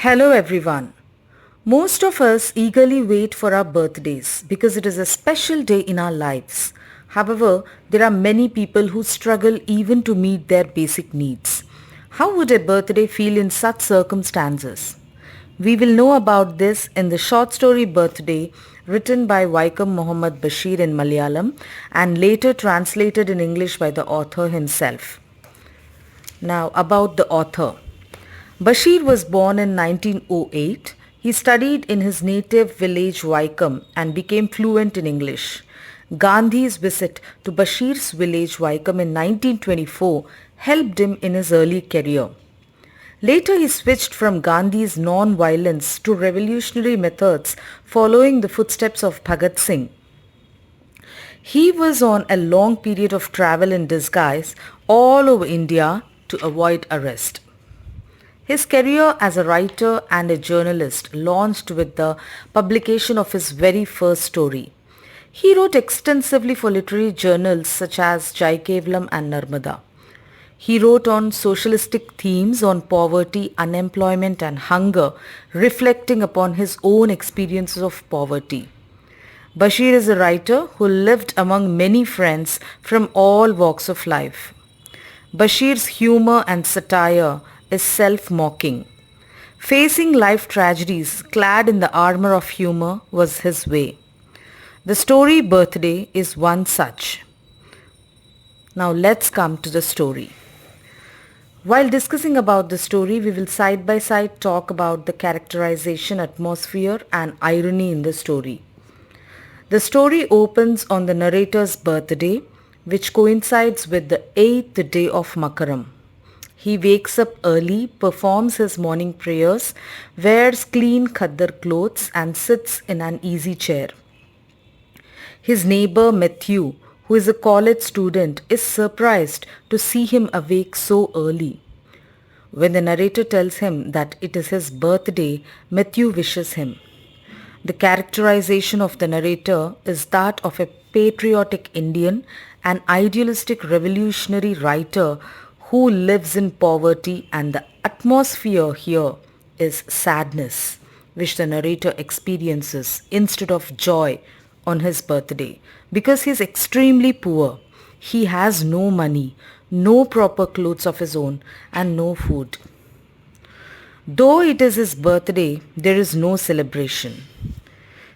Hello everyone. Most of us eagerly wait for our birthdays because it is a special day in our lives. However, there are many people who struggle even to meet their basic needs. How would a birthday feel in such circumstances? We will know about this in the short story Birthday written by Vaikom Muhammad Basheer in Malayalam and later translated in English by the author himself. Now about the author. Basheer was born in 1908. He studied in his native village Vaikom and became fluent in English. Gandhi's visit to Basheer's village Vaikom in 1924 helped him in his early career. Later he switched from Gandhi's non-violence to revolutionary methods following the footsteps of Bhagat Singh. He was on a long period of travel in disguise all over India to avoid arrest. His career as a writer and a journalist launched with the publication of his very first story. He wrote extensively for literary journals such as Jai Kevalam and Narmada. He wrote on socialistic themes on poverty, unemployment and hunger, reflecting upon his own experiences of poverty. Basheer is a writer who lived among many friends from all walks of life. Basheer's humor and satire is self-mocking. Facing life tragedies clad in the armor of humor was his way. The story Birthday is one such. Now let's come to the story. While discussing about the story, we will side by side talk about the characterization, atmosphere and irony in the story. The story opens on the narrator's birthday, which coincides with the 8th day of Makaram. He wakes up early, performs his morning prayers, wears clean khaddar clothes and sits in an easy chair. His neighbor Matthew, who is a college student, is surprised to see him awake so early. When the narrator tells him that it is his birthday, Matthew wishes him. The characterization of the narrator is that of a patriotic Indian, an idealistic revolutionary writer who lives in poverty, and the atmosphere here is sadness, which the narrator experiences instead of joy on his birthday because he is extremely poor. He has no money, no proper clothes of his own and no food. Though it is his birthday, there is no celebration.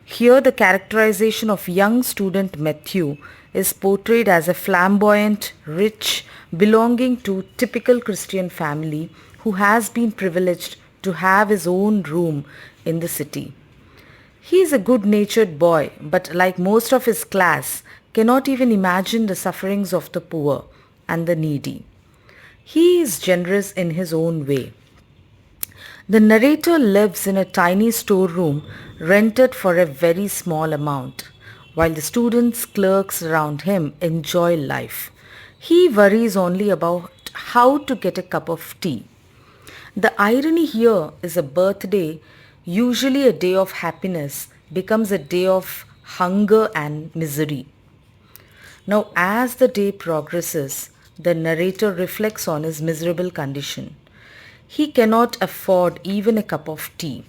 Here the characterization of young student Matthew is portrayed as a flamboyant, rich, belonging to typical Christian family who has been privileged to have his own room in the city. He is a good-natured boy, but like most of his class, cannot even imagine the sufferings of the poor and the needy. He is generous in his own way. The narrator lives in a tiny storeroom rented for a very small amount, while the students, clerks around him enjoy life. He worries only about how to get a cup of tea. The irony here is a birthday, usually a day of happiness, becomes a day of hunger and misery. Now, as the day progresses, the narrator reflects on his miserable condition. He cannot afford even a cup of tea.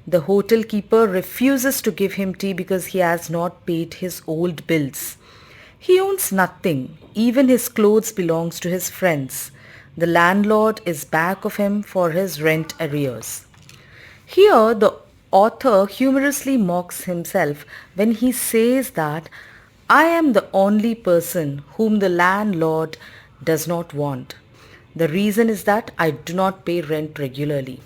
The hotel keeper refuses to give him tea because he has not paid his old bills. He owns nothing. Even his clothes belongs to his friends. The landlord is back of him for his rent arrears. Here the author humorously mocks himself when he says that I am the only person whom the landlord does not want. The reason is that I do not pay rent regularly.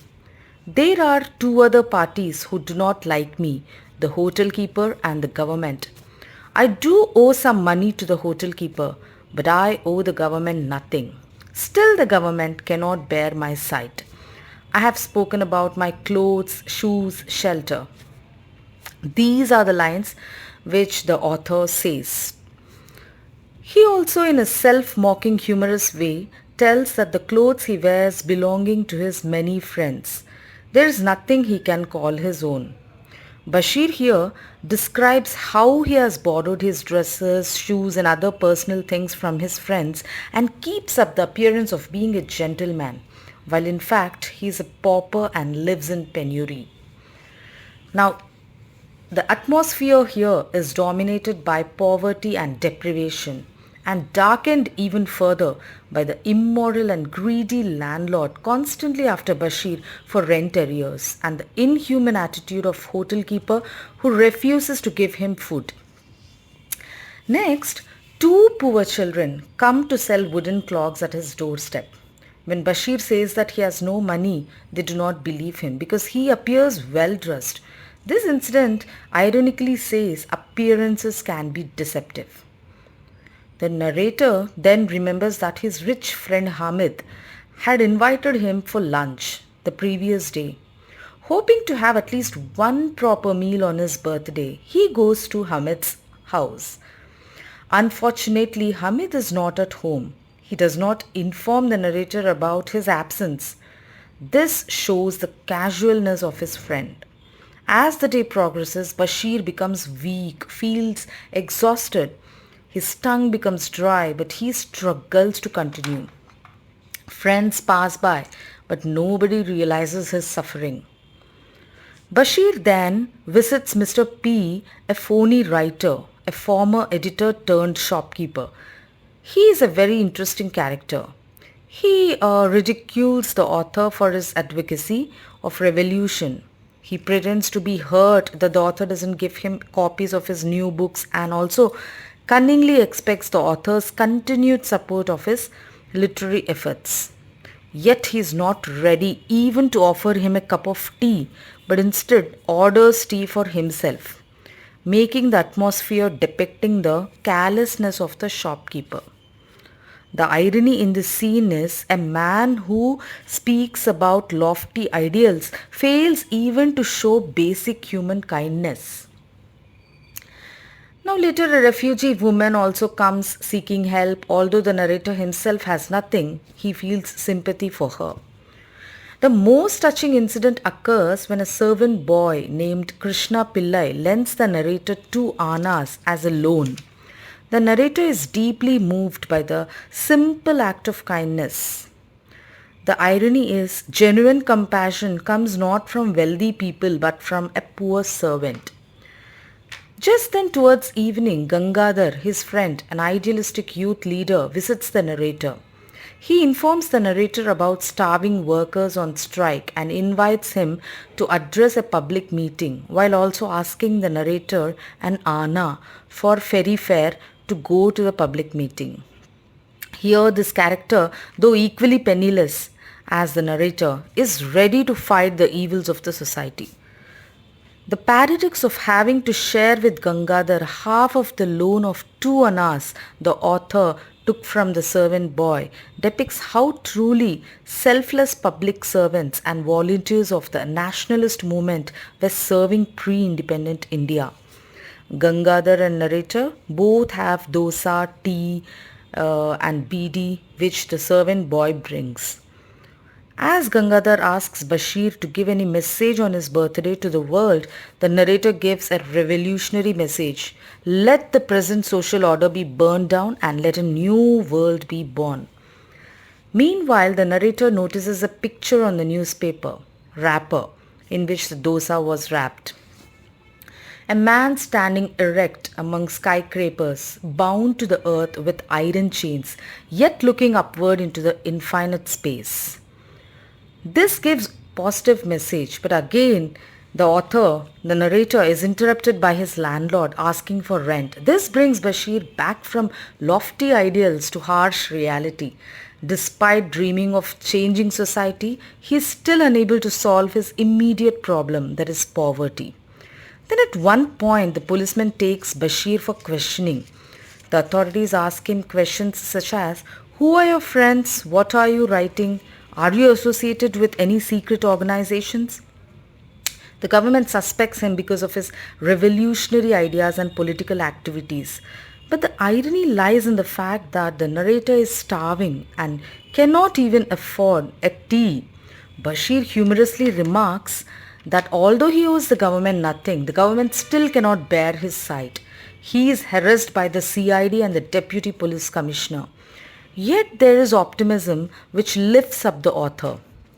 There are two other parties who do not like me, the hotel keeper and the government. I do owe some money to the hotel keeper, but I owe the government nothing. Still the government cannot bear my sight. I have spoken about my clothes, shoes, shelter. These are the lines which the author says. He also, in a self-mocking humorous way, tells that the clothes he wears belonging to his many friends. There is nothing he can call his own. Basheer here describes how he has borrowed his dresses, shoes and other personal things from his friends and keeps up the appearance of being a gentleman, while in fact he is a pauper and lives in penury. Now, the atmosphere here is dominated by poverty and deprivation, and darkened even further by the immoral and greedy landlord constantly after Bashir for rent arrears and the inhuman attitude of hotel keeper who refuses to give him food. Next, two poor children come to sell wooden clogs at his doorstep. When Bashir says that he has no money, they do not believe him because he appears well dressed. This incident ironically says appearances can be deceptive. The narrator then remembers that his rich friend Hamid had invited him for lunch the previous day. Hoping to have at least one proper meal on his birthday, he goes to Hamid's house. Unfortunately, Hamid is not at home. He does not inform the narrator about his absence. This shows the casualness of his friend. As the day progresses, Bashir becomes weak, feels exhausted. His tongue becomes dry, but he struggles to continue. Friends pass by, but nobody realizes his suffering. Bashir then visits Mr. P, a phony writer, a former editor turned shopkeeper. He is a very interesting character. He ridicules the author for his advocacy of revolution. He pretends to be hurt that the author doesn't give him copies of his new books and also cunningly expects the author's continued support of his literary efforts. Yet he is not ready even to offer him a cup of tea, but instead orders tea for himself, making the atmosphere depicting the carelessness of the shopkeeper. The irony in this scene is a man who speaks about lofty ideals fails even to show basic human kindness. Now later a refugee woman also comes seeking help. Although the narrator himself has nothing, he feels sympathy for her. The most touching incident occurs when a servant boy named Krishna Pillai lends the narrator 2 annas as a loan. The narrator is deeply moved by the simple act of kindness. The irony is genuine compassion comes not from wealthy people but from a poor servant. Just then towards evening, Gangadhar, his friend, an idealistic youth leader, visits the narrator. He informs the narrator about starving workers on strike and invites him to address a public meeting while also asking the narrator an anna for ferry fare to go to the public meeting. Here this character, though equally penniless as the narrator, is ready to fight the evils of the society. The paradox of having to share with Gangadhar half of the loan of 2 annas the author took from the servant boy depicts how truly selfless public servants and volunteers of the nationalist movement were serving pre-independent India. Gangadhar and narrator both have dosa, tea and bidi which the servant boy brings. As Gangadhar asks Bashir to give any message on his birthday to the world, the narrator gives a revolutionary message. Let the present social order be burned down and let a new world be born. Meanwhile, the narrator notices a picture on the newspaper wrapper in which the dosa was wrapped. A man standing erect among skyscrapers, bound to the earth with iron chains, yet looking upward into the infinite space. This gives positive message, but again the narrator is interrupted by his landlord asking for rent. This brings Bashir back from lofty ideals to harsh reality. Despite dreaming of changing society, he is still unable to solve his immediate problem, that is poverty. Then at one point the policeman takes Bashir for questioning. The authorities ask him questions such as, "Who are your friends? What are you writing? Are you associated with any secret organizations?" The government suspects him because of his revolutionary ideas and political activities. But the irony lies in the fact that the narrator is starving and cannot even afford a tea. Bashir humorously remarks that although he owes the government nothing, the government still cannot bear his sight. He is harassed by the CID and the deputy police commissioner. Yet there is optimism which lifts up the author.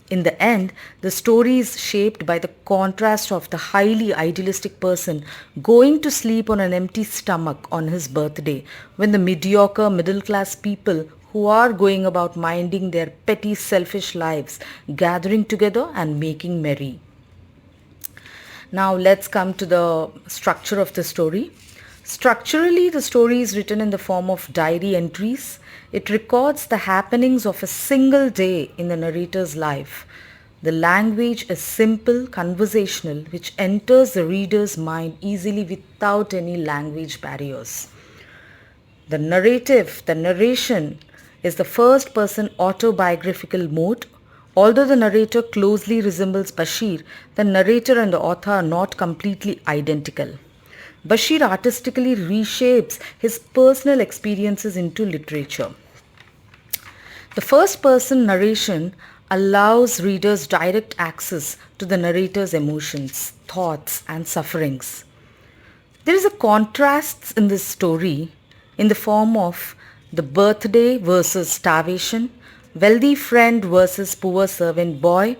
In the end, the story is shaped by the contrast of the highly idealistic person going to sleep on an empty stomach on his birthday when the mediocre middle class people who are going about minding their petty selfish lives gathering together and making merry. Now let's come to the structure of the story. Structurally, the story is written in the form of diary entries. It records the happenings of a single day in the narrator's life. The language is simple, conversational, which enters the reader's mind easily without any language barriers. The narration is the first person autobiographical mode. Although the narrator closely resembles Basheer, the narrator and the author are not completely identical. Basheer artistically reshapes his personal experiences into literature. The first person narration allows readers direct access to the narrator's emotions, thoughts, and sufferings. There is a contrast in this story in the form of the birthday versus starvation, wealthy friend versus poor servant boy,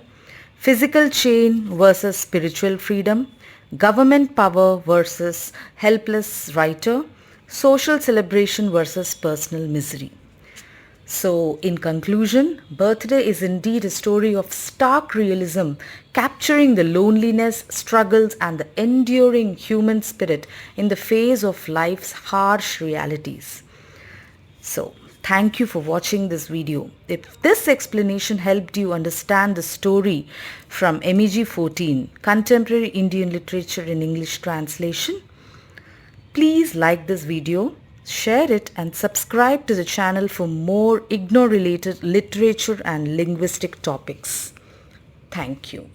physical chain versus spiritual freedom, government power versus helpless writer, social celebration versus personal misery. So, in conclusion, Birthday is indeed a story of stark realism, capturing the loneliness, struggles, and the enduring human spirit in the face of life's harsh realities. So, thank you for watching this video. If this explanation helped you understand the story from MEG 14, Contemporary Indian Literature in English Translation, please like this video, share it and subscribe to the channel for more IGNOU related literature and linguistic topics. Thank you.